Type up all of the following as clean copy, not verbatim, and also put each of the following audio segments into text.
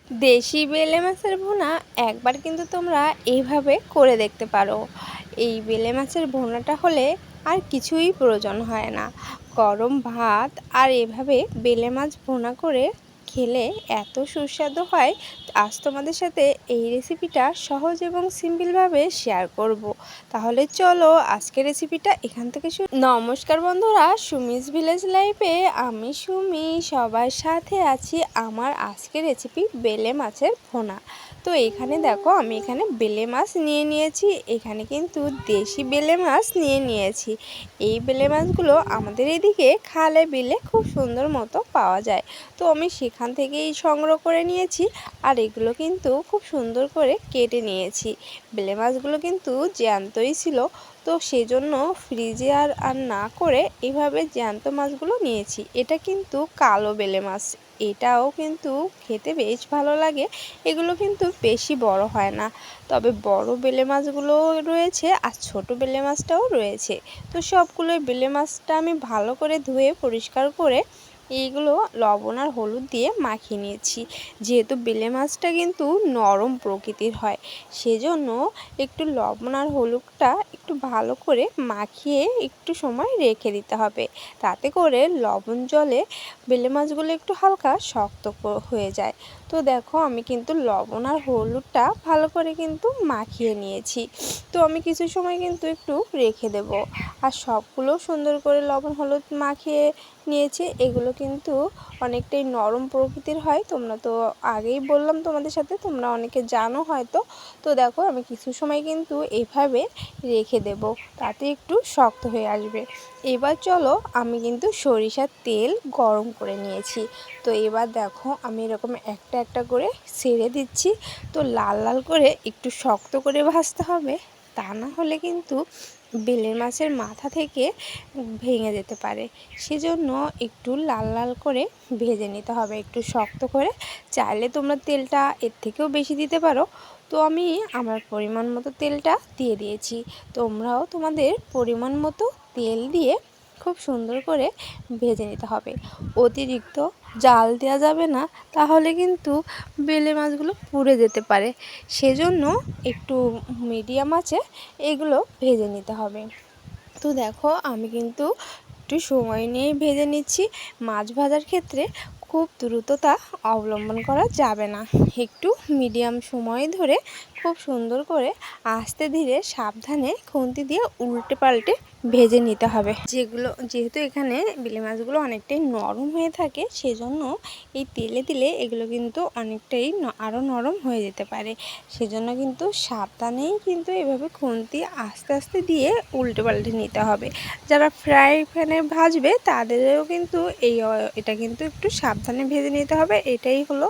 দেশি বেলে মাছের ভুনা একবার কিন্তু তোমরা এইভাবে করে দেখতে পারো। এই বেলে মাছের ভুনাটা হলে আর কিছুই প্রয়োজন হয় না। গরম ভাত আর এভাবে বেলে মাছ ভুনা করে খেলে এত সুস্বাদু হয়। আজ তোমাদের সাথে এই রেসিপিটা সহজ এবং সিম্পলভাবে শেয়ার করব। তাহলে চলো আজকের রেসিপিটা এখান থেকে শুরু। নমস্কার বন্ধুরা, সুমিস ভিলেজ লাইফে আমি সুমি সবার সাথে আছি। আমার আজকের রেসিপি বেলে মাছের ভুনা। তো এখানে দেখো আমি এখানে বেলে মাছ নিয়ে নিয়েছি। এখানে কিন্তু দেশি বেলে মাছ নিয়ে নিয়েছি। এই বেলে মাছগুলো আমাদের এদিকে খালে বিলে খুব সুন্দর মতো পাওয়া যায়। তো আমি সেখান থেকেই সংগ্রহ করে নিয়েছি। আর এগুলো কিন্তু খুব সুন্দর করে কেটে নিয়েছি। বেলে মাছগুলো কিন্তু জ্যান্তই ছিল, তো সেজন্য ফ্রিজে আর না করে এইভাবে জ্যান্ত মাছগুলো নিয়েছি। এটা কিন্তু কালো বেলে মাছ, এটাও কিন্তু খেতে বেশ ভালো লাগে। এগুলো কিন্তু বেশি বড় হয় না, তবে বড় বেলে মাছগুলো রয়েছে আর ছোট বেলে মাছটাও রয়েছে। তো সবগুলো বেলে মাছটা আমি ভালো করে ধুয়ে পরিষ্কার করে এইগুলো লবণ আর হলুদ দিয়ে মাখিয়ে নিয়েছি। যেহেতু বেলে মাছটা কিন্তু নরম প্রকৃতির হয়, সেজন্য একটু লবণ আর হলুদটা একটু ভালো করে মাখিয়ে একটু সময় রেখে দিতে হবে। তাতে করে লবণ জলে বেলে মাছগুলো একটু হালকা শক্ত হয়ে যায়। তো দেখো আমি কিন্তু লবণ আর হলুদটা ভালো করে কিন্তু মাখিয়ে নিয়েছি। তো আমি কিছু সময় কিন্তু একটু রেখে দেব। আর সবগুলো সুন্দর করে লবণ হলুদ মাখিয়ে নিয়েছি। এগুলো কিন্তু অনেকটাই নরম প্রকৃতির হয়, তোমরা তো আগেই বললাম তোমাদের সাথে, তোমরা অনেকে জানো হয়তো। তো দেখো আমি কিছু সময় কিন্তু এইভাবে রেখে দেব, তাতে একটু শক্ত হয়ে আসবে। এবার চলো আমি কিন্তু সরিষার তেল গরম করে নিয়েছি। তো এবার দেখো আমি এরকম একটা একটা করে ছেড়ে দিচ্ছি। তো লাল লাল করে একটু শক্ত করে ভাজতে হবে, তা না হলে কিন্তু বেলে মাছের মাথা থেকে ভেঙে যেতে পারে। সেজন্য একটু লাল লাল করে ভেজে নিতে হবে, একটু শক্ত করে। চাইলে তোমরা তেলটা এর থেকেও বেশি দিতে পারো। তো আমি আমার পরিমাণ মতো তেলটা দিয়ে দিয়েছি। তোমরাও তোমাদের পরিমাণ মতো তেল দিয়ে খুব সুন্দর করে ভেজে নিতে হবে। অতিরিক্ত জাল দেওয়া যাবে না, তাহলে কিন্তু বেলে মাছগুলো পুড়ে যেতে পারে। সেজন্য একটু মিডিয়াম আঁচে এগুলো ভেজে নিতে হবে। তো দেখো আমি কিন্তু একটু সময় নিয়ে ভেজে নিচ্ছি। মাছ ভাজার ক্ষেত্রে খুব দ্রুততা অবলম্বন করা যাবে না, একটু মিডিয়াম সময় ধরে খুব সুন্দর করে আস্তে ধীরে সাবধানে খুন্তি দিয়ে উল্টে পাল্টে ভেজে নিতে হবে। যেহেতু এখানে বেলে মাছগুলো অনেকটাই নরম হয়ে থাকে, সেজন্য এই তেলে দিলে এগুলো কিন্তু অনেকটাই আরও নরম হয়ে যেতে পারে। সেজন্য কিন্তু সাবধানেই কিন্তু এভাবে খুন্তি আস্তে আস্তে দিয়ে উল্টে পাল্টে নিতে হবে। যারা ফ্রাই প্যানে ভাজবে তাদেরও কিন্তু এটা কিন্তু একটু সাবধানে ভেজে নিতে হবে, এটাই হলো।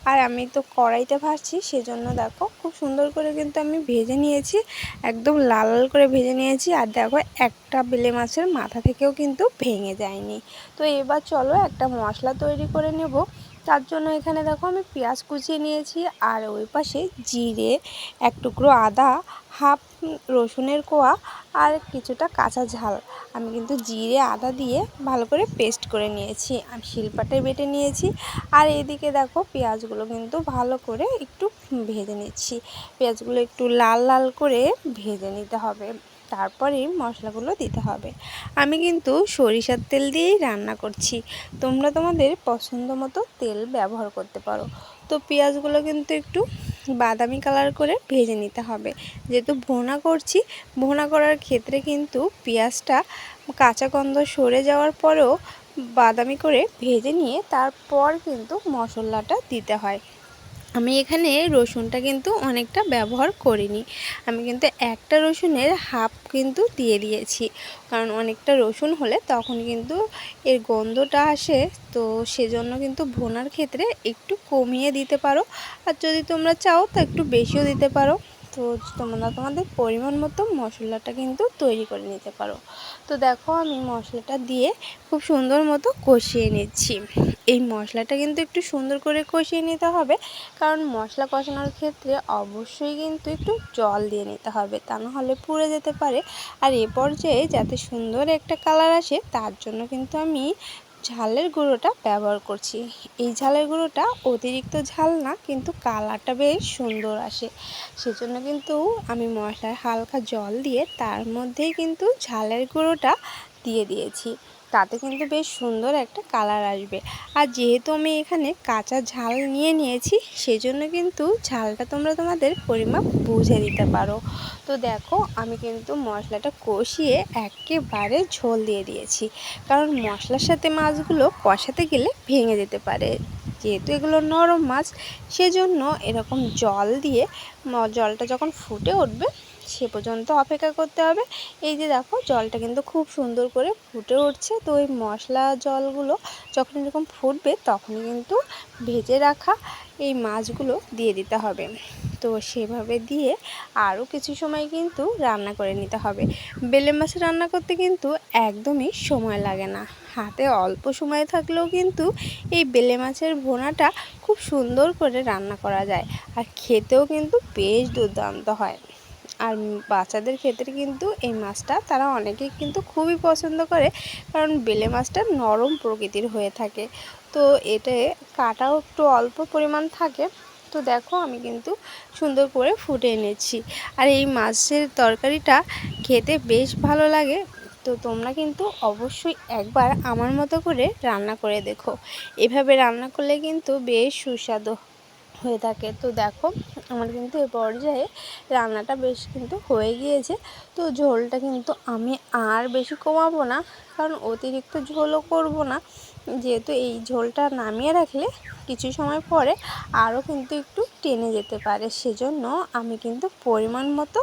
আর আমি তো কড়াইতে ভাজছি, সেজন্য দেখো খুব সুন্দর করে কিন্তু আমি ভেজে নিয়েছি, একদম লাল লাল করে ভেজে নিয়েছি। আর দেখো একটা বেলে মাছের মাথা থেকেও কিন্তু ভেঙে যায়নি। তো এবার চলো একটা মশলা তৈরি করে নেব। তার জন্য এখানে দেখো আমি পেঁয়াজ কুচিয়ে নিয়েছি, আর ওই পাশে জিরে, এক টুকরো আদা, হাফ রসুনের কোয়া আর কিছুটা কাঁচা ঝাল আমি কিন্তু জিরে আদা দিয়ে ভালো করে পেস্ট করে নিয়েছি। আমি শিলপাটায় বেটে নিয়েছি। আর এদিকে দেখো পেঁয়াজগুলো কিন্তু ভালো করে একটু ভেজে নিচ্ছি। পেঁয়াজগুলো একটু লাল লাল করে ভেজে নিতে হবে, তারপরে মশলাগুলো দিতে হবে। আমি কিন্তু সরিষার তেল দিয়েই রান্না করছি, তোমরা তোমাদের পছন্দ মতো তেল ব্যবহার করতে পারো। তো পেঁয়াজগুলো কিন্তু একটু বাদামি কালার করে ভেজে নিতে হবে। যেহেতু ভুনা করছি, ভুনা করার ক্ষেত্রে কিন্তু পেঁয়াজটা কাঁচা গন্ধ সরে যাওয়ার পরেও বাদামি করে ভেজে নিয়ে তারপর কিন্তু মশলাটা দিতে হয়। আমি এখানে রসুনটা কিন্তু অনেকটা ব্যবহার করিনি, আমি কিন্তু একটা রসুনের হাফ কিন্তু দিয়ে দিয়েছি। কারণ অনেকটা রসুন হলে তখন কিন্তু এর গন্ধটা আসে। তো সেজন্য কিন্তু ভুনার ক্ষেত্রে একটু কমিয়ে দিতে পারো, আর যদি তোমরা চাও তো একটু বেশিও দিতে পারো। তো তোমরা তোমাদের পরিমাণ মতো মশলাটা কিন্তু তৈরি করে নিতে পারো। তো দেখো আমি মশলাটা দিয়ে খুব সুন্দর মতো কষিয়ে নিচ্ছি। এই মশলাটা কিন্তু একটু সুন্দর করে কষিয়ে নিতে হবে, কারণ মশলা কষানোর ক্ষেত্রে অবশ্যই কিন্তু একটু জল দিয়ে নিতে হবে, তা না হলে পুড়ে যেতে পারে। আর এ পর্যায়ে যাতে সুন্দর একটা কালার আসে, তার জন্য কিন্তু আমি ঝালের গুঁড়োটা ব্যবহার করছি। এই ঝালের গুঁড়োটা অতিরিক্ত ঝাল না, কিন্তু কালারটা বেশ সুন্দর আসে। সেজন্য কিন্তু আমি মশলায় হালকা জল দিয়ে তার মধ্যেই কিন্তু ঝালের গুঁড়োটা দিয়ে দিয়েছি। তাতে কিন্তু বেশ সুন্দর একটা কালার আসবে। আর যেহেতু আমি এখানে কাঁচা ঝাল নিয়েছি, সেজন্য কিন্তু ঝালটা তোমরা তোমাদের পরিমাপ বুঝে দিতে পারো। তো দেখো, আমি কিন্তু মশলাটা কষিয়ে একেবারে ঝোল দিয়ে দিয়েছি, কারণ মশলার সাথে মাছগুলো কষাতে গেলে ভেঙে যেতে পারে। যেহেতু এগুলো নরম মাছ, সেজন্য এরকম জল দিয়ে জলটা যখন ফুটে উঠবে সে পর্যন্ত অপেক্ষা করতে হবে। এই যে দেখো, জলটা কিন্তু খুব সুন্দর করে ফুটে উঠছে। তো এই মশলা জলগুলো যখন এরকম ফুটবে, তখনই কিন্তু ভেজে রাখা এই মাছগুলো দিয়ে দিতে হবে। তো সেভাবে দিয়ে আরও কিছু সময় কিন্তু রান্না করে নিতে হবে। বেলে মাছ রান্না করতে কিন্তু একদমই সময় লাগে না। হাতে অল্প সময় থাকলেও কিন্তু এই বেলে মাছের ভুনাটা খুব সুন্দর করে রান্না করা যায়, আর খেতেও কিন্তু বেশ দুর্দান্ত হয়। আর বাচ্চাদের ক্ষেত্রে কিন্তু এই মাছটা তারা অনেকেই কিন্তু খুবই পছন্দ করে, কারণ বেলে মাছটা নরম প্রকৃতির হয়ে থাকে। তো এতে কাটাও একটু অল্প পরিমাণ থাকে। তো দেখো, আমি কিন্তু সুন্দর করে ফুটিয়ে নিচ্ছি। আর এই মাছের তরকারিটা খেতে বেশ ভালো লাগে। তো তোমরা কিন্তু অবশ্যই একবার আমার মতো করে রান্না করে দেখো। এভাবে রান্না করলে কিন্তু বেশ সুস্বাদু হয়ে থাকে। তো দেখো, আমার কিন্তু এ পর্যায়ে রান্নাটা বেশ কিন্তু হয়ে গিয়েছে। তো ঝোলটা কিন্তু আমি আর বেশি কমাবো না, কারণ অতিরিক্ত ঝোলও করব না। যেহেতু এই ঝোলটা নামিয়ে রাখলে কিছু সময় পরে আরও কিন্তু একটু টেনে যেতে পারে, সেজন্য আমি কিন্তু পরিমাণ মতো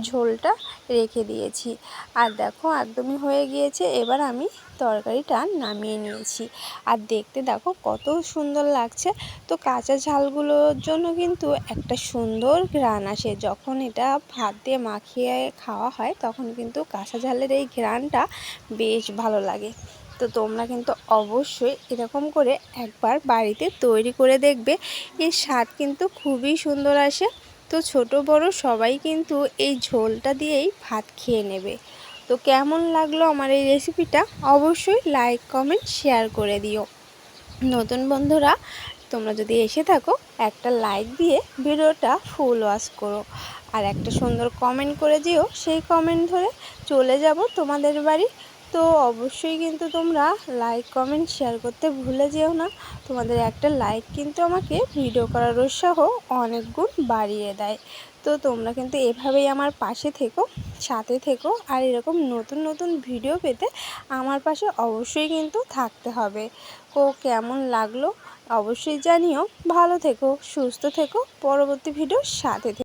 ঝোলটা রেখে দিয়েছি। আর দেখো, একদমই হয়ে গিয়েছে। এবার আমি তরকারিটা নামিয়ে নিয়েছি। আর দেখতে দেখো কত সুন্দর লাগছে। তো কাঁচা ঝালগুলোর জন্য কিন্তু একটা সুন্দর ঘ্রাণ আসে। যখন এটা ভাত দিয়ে মাখিয়ে খাওয়া হয়, তখন কিন্তু কাঁচা ঝালের এই ঘ্রাণটা বেশ ভালো লাগে। তো তোমরা কিন্তু অবশ্যই এরকম করে একবার বাড়িতে তৈরি করে দেখবে। এর স্বাদ কিন্তু খুবই সুন্দর আসে। তো ছোট বড় সবাই কিন্তু এই ঝোলটা দিয়েই ভাত খেয়ে নেবে। তো কেমন লাগলো আমার এই রেসিপিটা, অবশ্যই লাইক কমেন্ট শেয়ার করে দিও। নতুন বন্ধুরা, তোমরা যদি এসে থাকো, একটা লাইক দিয়ে ভিডিওটা ফুল ওয়াচ করো, আর একটা সুন্দর কমেন্ট করে দিও। সেই কমেন্ট ধরে চলে যাব তোমাদের বাড়ি। তো অবশ্যই কিন্তু তোমরা লাইক কমেন্ট শেয়ার করতে ভুলে যেও না। তোমাদের একটা লাইক কিন্তু আমাকে ভিডিও করার উৎসাহ অনেক গুণ বাড়িয়ে দেয়। তো তোমরা কিন্তু এভাবেই আমার পাশে থেকো, সাথে থেকো, আর এরকম নতুন নতুন ভিডিও পেতে আমার পাশে অবশ্যই কিন্তু থাকতে হবে। কেমন লাগলো অবশ্যই জানিও। ভালো থেকো, সুস্থ থেকো, পরবর্তী ভিডিওর সাথে থেকো।